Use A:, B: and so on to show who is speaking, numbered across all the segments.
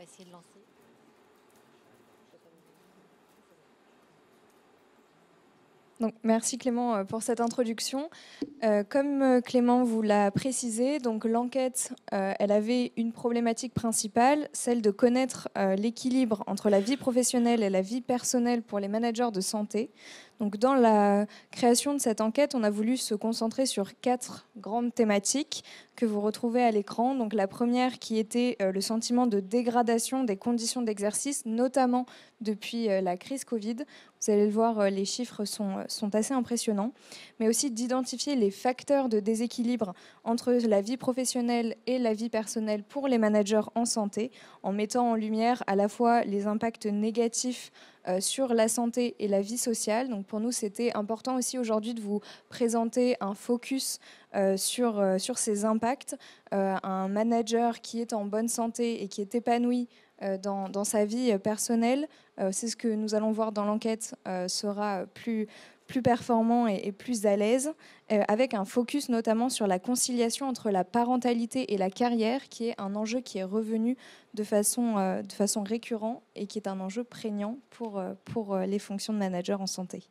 A: essayer de lancer.
B: Donc, merci Clément pour cette introduction. Comme Clément vous l'a précisé, donc l'enquête, elle avait une problématique principale, celle de connaître l'équilibre entre la vie professionnelle et la vie personnelle pour les managers de santé. Donc, dans la création de cette enquête, on a voulu se concentrer sur 4 grandes thématiques que vous retrouvez à l'écran. Donc, la première qui était le sentiment de dégradation des conditions d'exercice, notamment depuis la crise Covid. Vous allez le voir, les chiffres sont assez impressionnants, mais aussi d'identifier les facteurs de déséquilibre entre la vie professionnelle et la vie personnelle pour les managers en santé, en mettant en lumière à la fois les impacts négatifs sur la santé et la vie sociale. Donc pour nous, c'était important aussi aujourd'hui de vous présenter un focus sur ces impacts. Un manager qui est en bonne santé et qui est épanoui dans sa vie personnelle, c'est ce que nous allons voir dans l'enquête, sera plus performant et plus à l'aise, avec un focus notamment sur la conciliation entre la parentalité et la carrière, qui est un enjeu qui est revenu de façon récurrente et qui est un enjeu prégnant pour les fonctions de manager en santé.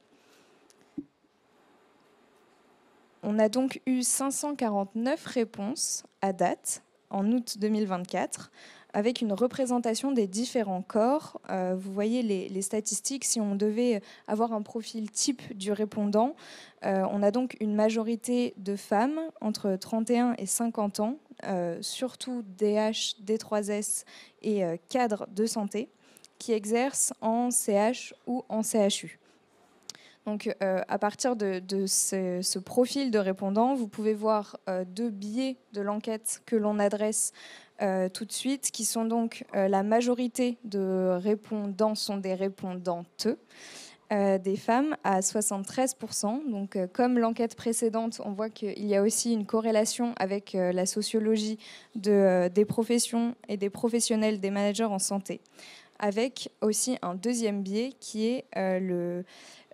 B: On a donc eu 549 réponses à date, en août 2024, avec une représentation des différents corps. Vous voyez les statistiques. Si on devait avoir un profil type du répondant, on a donc une majorité de femmes entre 31 et 50 ans, surtout DH, D3S et cadres de santé, qui exercent en CH ou en CHU. Donc, à partir de ce profil de répondant, vous pouvez voir 2 biais de l'enquête que l'on adresse tout de suite, qui sont donc la majorité de répondants sont des répondantes, des femmes à 73%. Donc, comme l'enquête précédente, on voit qu'il y a aussi une corrélation avec la sociologie des professions et des professionnels des managers en santé, avec aussi un deuxième biais qui est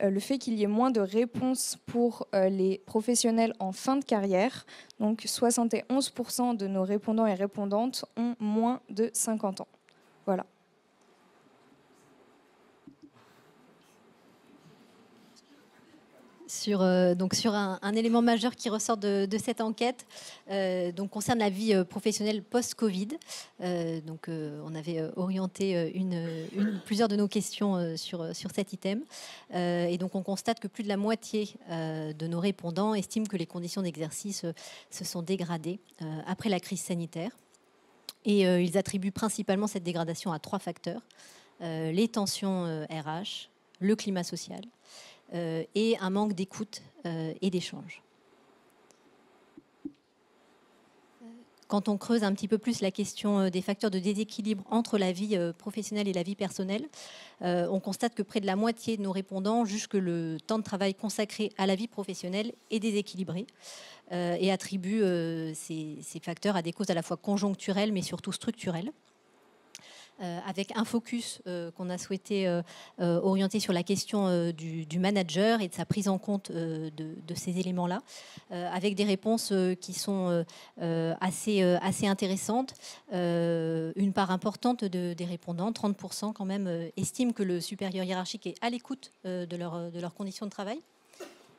B: le fait qu'il y ait moins de réponses pour les professionnels en fin de carrière. Donc 71% de nos répondants et répondantes ont moins de 50 ans. Voilà.
A: Sur un élément majeur qui ressort de cette enquête, donc concerne la vie professionnelle post-Covid. On avait orienté plusieurs de nos questions sur cet item. Et donc on constate que plus de la moitié de nos répondants estiment que les conditions d'exercice se sont dégradées après la crise sanitaire. Et ils attribuent principalement cette dégradation à 3 facteurs. Les tensions RH, le climat social, et un manque d'écoute et d'échange. Quand on creuse un petit peu plus la question des facteurs de déséquilibre entre la vie professionnelle et la vie personnelle, on constate que près de la moitié de nos répondants jugent que le temps de travail consacré à la vie professionnelle est déséquilibré et attribuent ces facteurs à des causes à la fois conjoncturelles mais surtout structurelles. Avec un focus qu'on a souhaité orienter sur la question du manager et de sa prise en compte de ces éléments-là, avec des réponses qui sont assez intéressantes. Une part importante des répondants, 30% quand même, estiment que le supérieur hiérarchique est à l'écoute de leurs conditions de travail.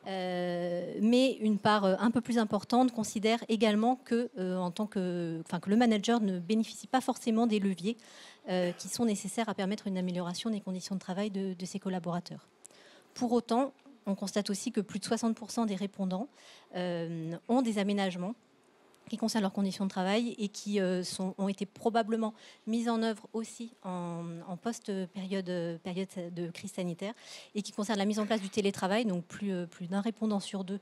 A: Mais une part un peu plus importante considère également que le manager ne bénéficie pas forcément des leviers qui sont nécessaires à permettre une amélioration des conditions de travail de ses collaborateurs. Pour autant, on constate aussi que plus de 60% des répondants ont des aménagements qui concernent leurs conditions de travail et qui ont été probablement mises en œuvre aussi en post-période de crise sanitaire et qui concernent la mise en place du télétravail. Donc plus d'un répondant sur 2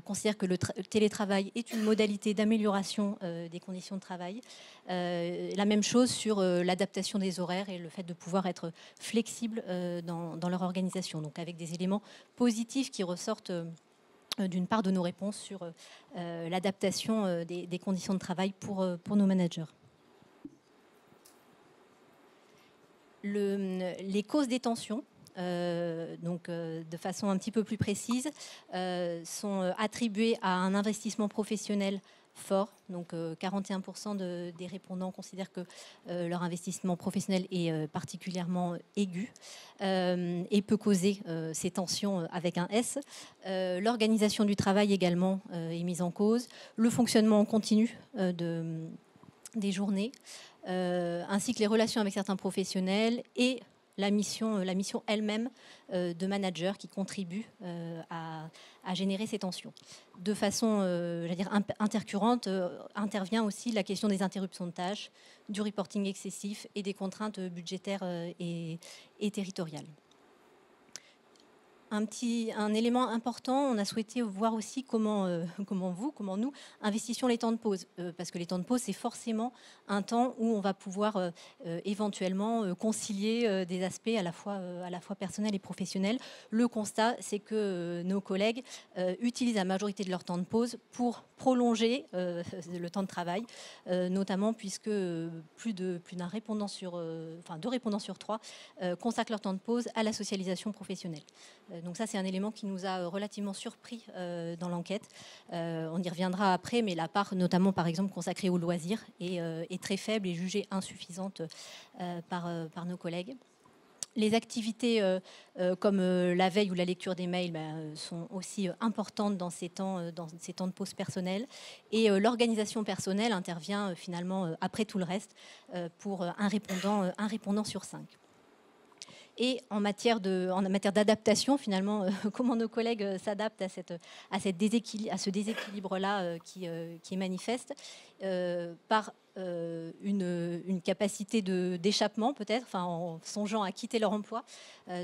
A: considère que le télétravail est une modalité d'amélioration des conditions de travail. La même chose sur l'adaptation des horaires et le fait de pouvoir être flexible dans leur organisation. Donc avec des éléments positifs qui ressortent d'une part de nos réponses sur l'adaptation des conditions de travail pour nos managers. Les causes des tensions, de façon un petit peu plus précise, sont attribuées à un investissement professionnel fort. Donc 41% des répondants considèrent que leur investissement professionnel est particulièrement aigu et peut causer ces tensions avec un S. L'organisation du travail également est mise en cause. Le fonctionnement en continu des journées, ainsi que les relations avec certains professionnels et la mission elle-même de manager qui contribue à générer ces tensions. De façon intercurrente, intervient aussi la question des interruptions de tâches, du reporting excessif et des contraintes budgétaires et territoriales. Un élément important, on a souhaité voir aussi comment nous investissions les temps de pause. Parce que les temps de pause, c'est forcément un temps où on va pouvoir éventuellement concilier des aspects à la fois personnels et professionnels. Le constat, c'est que nos collègues utilisent la majorité de leur temps de pause pour prolonger le temps de travail, notamment puisque deux répondants sur 3 consacrent leur temps de pause à la socialisation professionnelle. Donc ça, c'est un élément qui nous a relativement surpris dans l'enquête. On y reviendra après, mais la part, notamment par exemple consacrée aux loisirs, est très faible et jugée insuffisante par nos collègues. Les activités comme la veille ou la lecture des mails sont aussi importantes dans ces temps de pause personnelle. Et l'organisation personnelle intervient finalement après tout le reste pour un répondant sur 5. Et en matière d'adaptation, finalement, comment nos collègues s'adaptent à ce déséquilibre-là qui est manifeste, par une capacité d'échappement peut-être, en songeant à quitter leur emploi.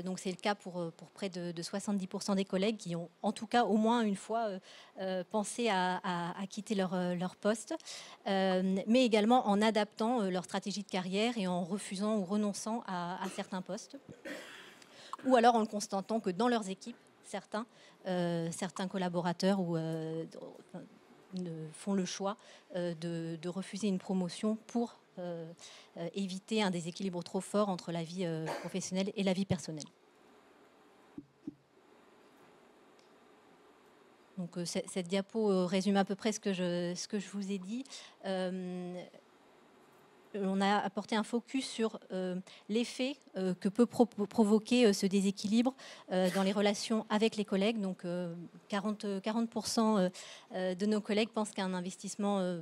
A: Donc c'est le cas pour près de 70% des collègues qui ont en tout cas au moins une fois pensé à quitter leur poste, mais également en adaptant leur stratégie de carrière et en refusant ou renonçant à certains postes, ou alors en constatant que dans leurs équipes, certains collaborateurs font le choix de refuser une promotion pour éviter un déséquilibre trop fort entre la vie professionnelle et la vie personnelle. Donc cette diapo résume à peu près ce que je vous ai dit. On a apporté un focus sur l'effet que peut provoquer ce déséquilibre dans les relations avec les collègues. Donc 40% de nos collègues pensent qu'un investissement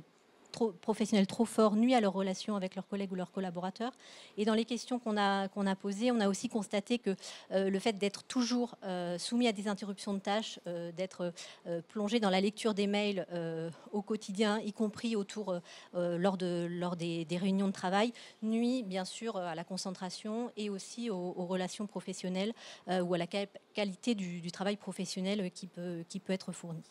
A: professionnel trop fort nuit à leur relation avec leurs collègues ou leurs collaborateurs. Et dans les questions qu'on a posées, on a aussi constaté que le fait d'être toujours soumis à des interruptions de tâches, d'être plongé dans la lecture des mails au quotidien, y compris lors des réunions de travail, nuit bien sûr à la concentration et aussi aux relations professionnelles ou à la qualité du travail professionnel qui peut être fourni.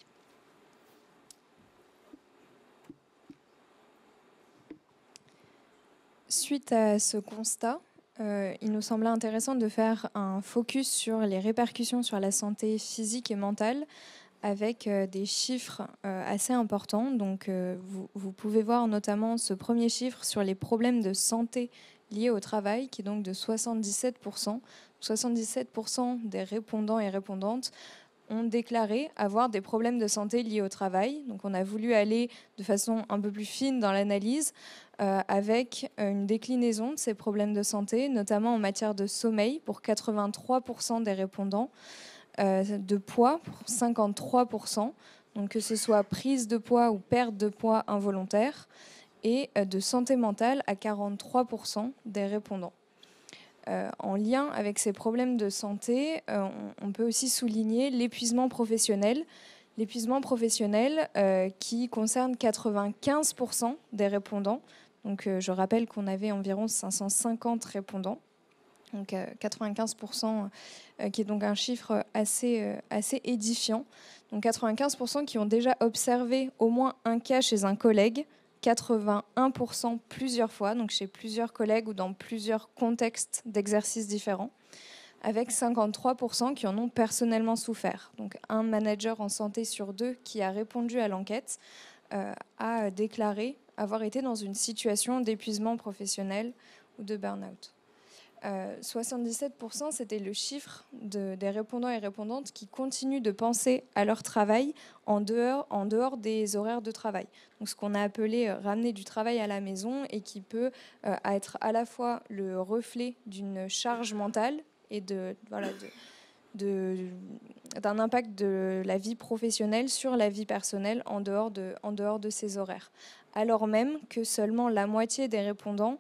B: Suite à ce constat, il nous semblait intéressant de faire un focus sur les répercussions sur la santé physique et mentale avec des chiffres assez importants. Donc, vous pouvez voir notamment ce premier chiffre sur les problèmes de santé liés au travail, qui est donc de 77%. 77% des répondants et répondantes ont déclaré avoir des problèmes de santé liés au travail. Donc on a voulu aller de façon un peu plus fine dans l'analyse avec une déclinaison de ces problèmes de santé, notamment en matière de sommeil pour 83% des répondants, de poids pour 53%, donc que ce soit prise de poids ou perte de poids involontaire, et de santé mentale à 43% des répondants. En lien avec ces problèmes de santé, on peut aussi souligner l'épuisement professionnel. L'épuisement professionnel qui concerne 95% des répondants. Donc, je rappelle qu'on avait environ 550 répondants. Donc 95%, qui est donc un chiffre assez édifiant. Donc 95% qui ont déjà observé au moins un cas chez un collègue, 81% plusieurs fois, donc chez plusieurs collègues ou dans plusieurs contextes d'exercices différents, avec 53% qui en ont personnellement souffert. Donc un manager en santé sur 2 qui a répondu à l'enquête a déclaré avoir été dans une situation d'épuisement professionnel ou de burn-out. 77%, c'était le chiffre des répondants et répondantes qui continuent de penser à leur travail en dehors des horaires de travail. Donc ce qu'on a appelé ramener du travail à la maison et qui peut être à la fois le reflet d'une charge mentale et d'un impact de la vie professionnelle sur la vie personnelle en dehors de ces horaires. Alors même que seulement la moitié des répondants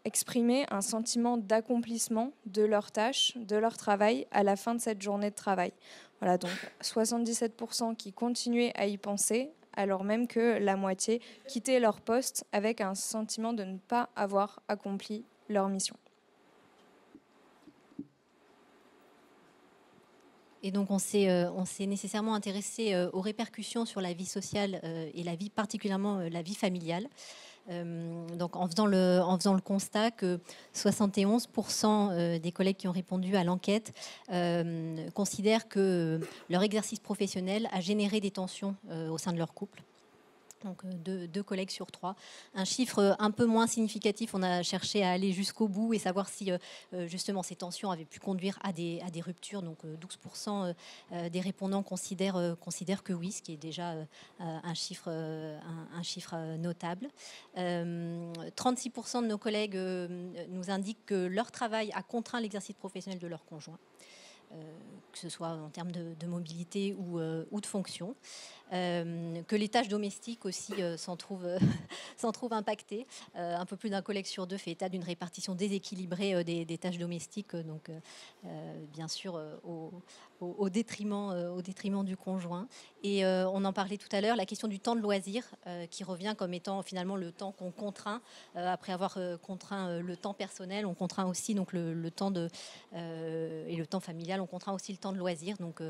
B: exprimaient un sentiment d'accomplissement de leurs tâches, de leur travail à la fin de cette journée de travail. Voilà, donc 77% qui continuaient à y penser, alors même que la moitié quittaient leur poste avec un sentiment de ne pas avoir accompli leur mission.
A: Et donc, on s'est nécessairement intéressé aux répercussions sur la vie sociale et la vie, particulièrement la vie familiale. Donc, en faisant le constat que 71% des collègues qui ont répondu à l'enquête considèrent que leur exercice professionnel a généré des tensions au sein de leur couple. Donc 2 collègues sur 3. Un chiffre un peu moins significatif, on a cherché à aller jusqu'au bout et savoir si justement ces tensions avaient pu conduire à des ruptures. Donc 12% des répondants considèrent que oui, ce qui est déjà un chiffre notable. 36% de nos collègues nous indiquent que leur travail a contraint l'exercice professionnel de leur conjoint. Que ce soit en termes de mobilité ou de fonction. Que les tâches domestiques aussi s'en trouvent impactées. Un peu plus d'un collègue sur 2 fait état d'une répartition déséquilibrée des tâches domestiques, donc bien sûr au détriment du conjoint. Et on en parlait tout à l'heure, la question du temps de loisir qui revient comme étant finalement le temps qu'on contraint. Après avoir contraint le temps personnel, on contraint aussi donc le temps et le temps familial, on contraint aussi le temps de loisir. Donc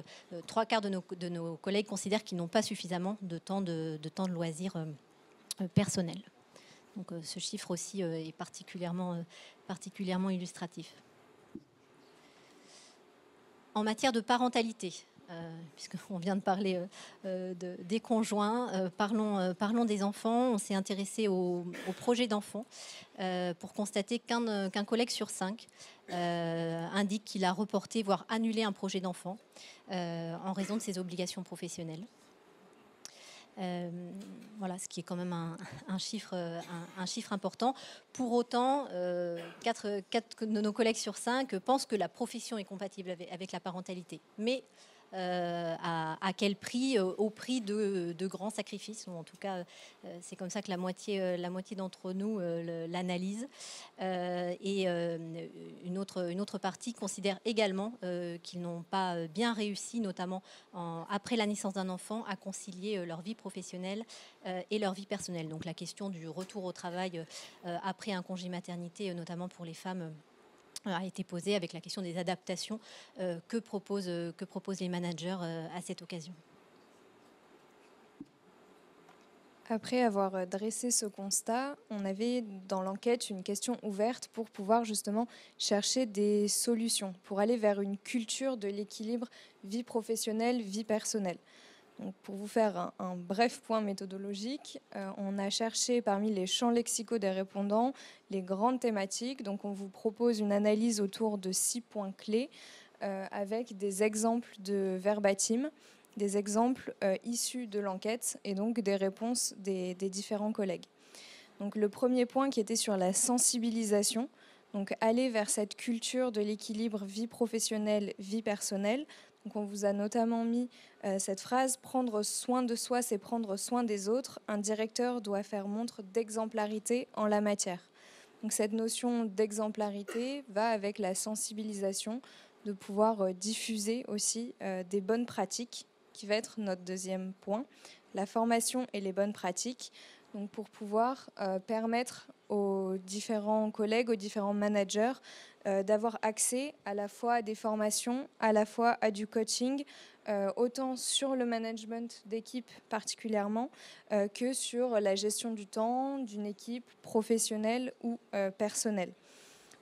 A: 3/4 de nos collègues considèrent qu'ils n'ont pas suffisamment de temps de loisir personnel. Donc ce chiffre aussi est particulièrement illustratif. En matière de parentalité, puisqu'on vient de parler des conjoints, parlons des enfants. On s'est intéressé au projet d'enfant pour constater qu'un collègue sur 5 indique qu'il a reporté, voire annulé un projet d'enfant en raison de ses obligations professionnelles. Voilà, ce qui est quand même un chiffre important. Pour autant, 4 de nos collègues sur 5 pensent que la profession est compatible avec la parentalité. Mais à quel prix? Au prix de grands sacrifices, ou en tout cas c'est comme ça que la moitié d'entre nous l'analyse. Et une autre partie considère également qu'ils n'ont pas bien réussi, notamment après la naissance d'un enfant, à concilier leur vie professionnelle et leur vie personnelle. Donc la question du retour au travail après un congé maternité, notamment pour les femmes, a été posée avec la question des adaptations que proposent les managers à cette occasion.
B: Après avoir dressé ce constat, on avait dans l'enquête une question ouverte pour pouvoir justement chercher des solutions, pour aller vers une culture de l'équilibre vie professionnelle, vie personnelle. Donc pour vous faire un bref point méthodologique, on a cherché parmi les champs lexicaux des répondants les grandes thématiques. Donc on vous propose une analyse autour de 6 points clés avec des exemples de verbatim, des exemples issus de l'enquête et donc des réponses des différents collègues. Donc le premier point qui était sur la sensibilisation, donc aller vers cette culture de l'équilibre vie professionnelle, vie personnelle. Donc on vous a notamment mis cette phrase « Prendre soin de soi, c'est prendre soin des autres. Un directeur doit faire montre d'exemplarité en la matière. » Donc cette notion d'exemplarité va avec la sensibilisation, de pouvoir diffuser aussi des bonnes pratiques, qui va être notre deuxième point, la formation et les bonnes pratiques. Donc pour pouvoir permettre aux différents collègues, aux différents managers, d'avoir accès à la fois à des formations, à la fois à du coaching, autant sur le management d'équipe particulièrement que sur la gestion du temps d'une équipe professionnelle ou personnelle.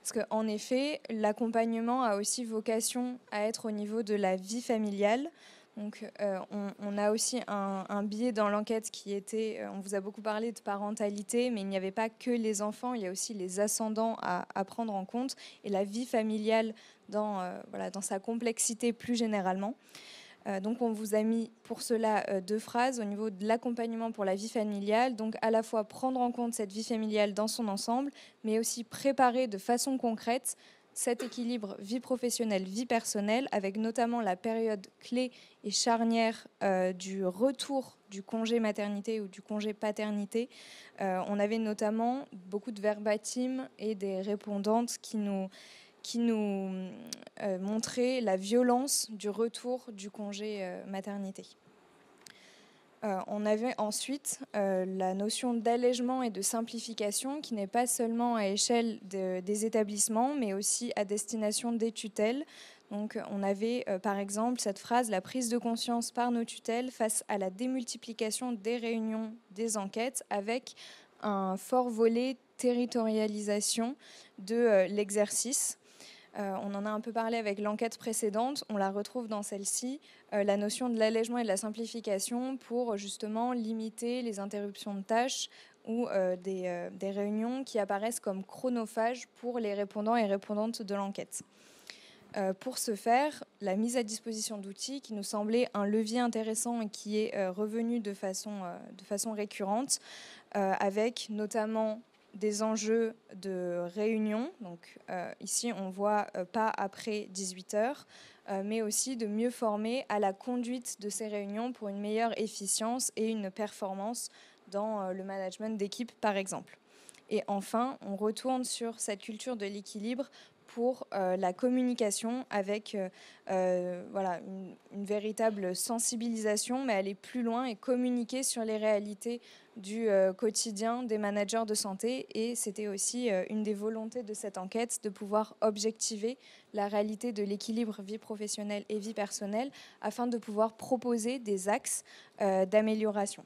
B: Parce qu'en effet, l'accompagnement a aussi vocation à être au niveau de la vie familiale. Donc, on a aussi un biais dans l'enquête qui était, on vous a beaucoup parlé de parentalité, mais il n'y avait pas que les enfants, il y a aussi les ascendants à prendre en compte et la vie familiale dans sa complexité plus généralement. Donc on vous a mis pour cela 2 phrases au niveau de l'accompagnement pour la vie familiale, donc à la fois prendre en compte cette vie familiale dans son ensemble, mais aussi préparer de façon concrète cet équilibre vie professionnelle, vie personnelle, avec notamment la période clé et charnière du retour du congé maternité ou du congé paternité. On avait notamment beaucoup de verbatim et des répondantes qui nous montrait la violence du retour du congé maternité. On avait ensuite la notion d'allègement et de simplification qui n'est pas seulement à échelle des établissements, mais aussi à destination des tutelles. Donc, on avait par exemple cette phrase « La prise de conscience par nos tutelles face à la démultiplication des réunions des enquêtes » avec un fort volet territorialisation de l'exercice. On en a un peu parlé avec l'enquête précédente, on la retrouve dans celle-ci, la notion de l'allègement et de la simplification pour justement limiter les interruptions de tâches ou des réunions qui apparaissent comme chronophages pour les répondants et répondantes de l'enquête. Pour ce faire, la mise à disposition d'outils qui nous semblait un levier intéressant et qui est revenu de façon récurrente, avec notamment des enjeux de réunion. Donc, ici, on voit pas après 18 heures, mais aussi de mieux former à la conduite de ces réunions pour une meilleure efficience et une performance dans le management d'équipe, par exemple. Et enfin, on retourne sur cette culture de l'équilibre pour la communication avec une véritable sensibilisation, mais aller plus loin et communiquer sur les réalités du quotidien des managers de santé. Et c'était aussi une des volontés de cette enquête, de pouvoir objectiver la réalité de l'équilibre vie professionnelle et vie personnelle afin de pouvoir proposer des axes d'amélioration.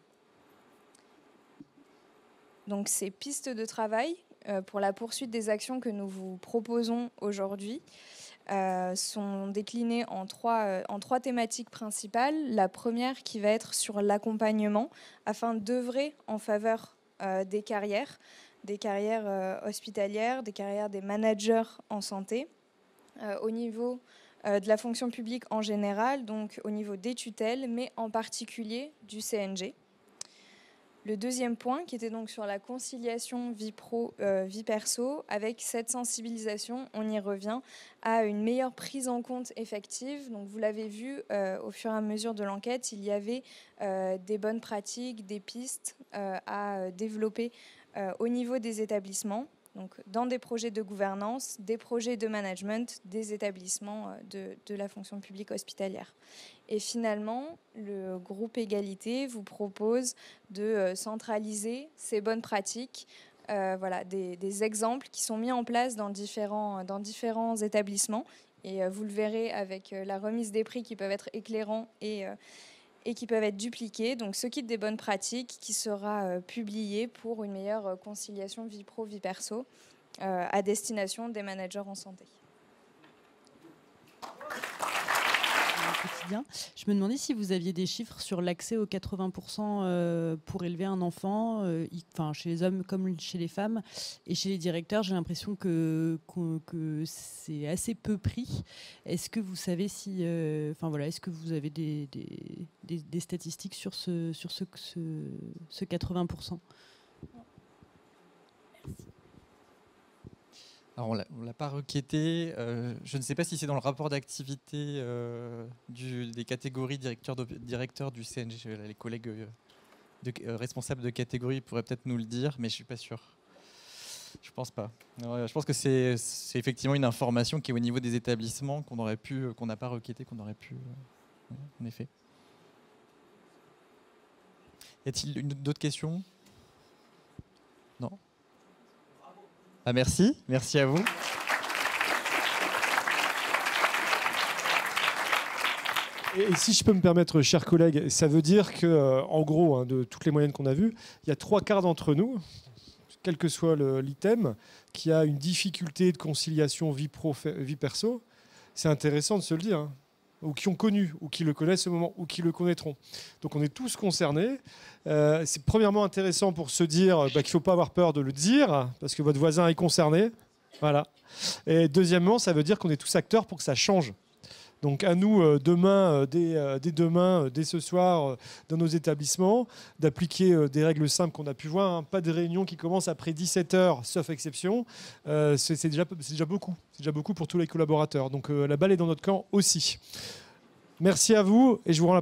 B: Donc ces pistes de travail pour la poursuite des actions que nous vous proposons aujourd'hui sont déclinées en trois thématiques principales. La première qui va être sur l'accompagnement afin d'œuvrer en faveur des carrières hospitalières, des carrières des managers en santé, au niveau de la fonction publique en général, donc au niveau des tutelles, mais en particulier du CNG. Le deuxième point, qui était donc sur la conciliation vie pro, vie perso, avec cette sensibilisation, on y revient, à une meilleure prise en compte effective. Donc vous l'avez vu, au fur et à mesure de l'enquête, il y avait des bonnes pratiques, des pistes à développer au niveau des établissements. Donc, dans des projets de gouvernance, des projets de management, des établissements de la fonction publique hospitalière. Et finalement, le groupe Égalité vous propose de centraliser ces bonnes pratiques, des exemples qui sont mis en place dans différents établissements. Et vous le verrez avec la remise des prix qui peuvent être éclairants et qui peuvent être dupliqués. Donc ce kit des bonnes pratiques qui sera publié pour une meilleure conciliation vie pro, vie perso à destination des managers en santé.
C: Quotidien. Je me demandais si vous aviez des chiffres sur l'accès aux 80% pour élever un enfant, chez les hommes comme chez les femmes. Et chez les directeurs, j'ai l'impression que c'est assez peu pris. Est-ce que vous savez si... est-ce que vous avez des statistiques sur ce 80%? Merci.
D: Alors on ne l'a pas requêté. Je ne sais pas si c'est dans le rapport d'activité des catégories directeurs du CNG. Les collègues responsables de catégorie pourraient peut-être nous le dire, mais je ne suis pas sûr. Je ne pense pas. Alors, je pense que c'est effectivement une information qui est au niveau des établissements qu'on n'a pas requêté, qu'on aurait pu, en effet. Y a-t-il d'autres questions? Non? Ah, merci à vous.
E: Et si je peux me permettre, chers collègues, ça veut dire que, en gros, de toutes les moyennes qu'on a vues, il y a 3/4 d'entre nous, quel que soit l'item, qui a une difficulté de conciliation vie pro, vie perso. C'est intéressant de se le dire. ou qui ont connu, ou qui le connaissent au moment, ou qui le connaîtront. Donc on est tous concernés. C'est premièrement intéressant pour se dire qu'il ne faut pas avoir peur de le dire, parce que votre voisin est concerné. Voilà. Et deuxièmement, ça veut dire qu'on est tous acteurs pour que ça change. Donc à nous, demain, dès demain, dès ce soir, dans nos établissements, d'appliquer des règles simples qu'on a pu voir. Hein. Pas de réunion qui commence après 17h, sauf exception. C'est déjà beaucoup. C'est déjà beaucoup pour tous les collaborateurs. Donc la balle est dans notre camp aussi. Merci à vous et je vous rends la parole.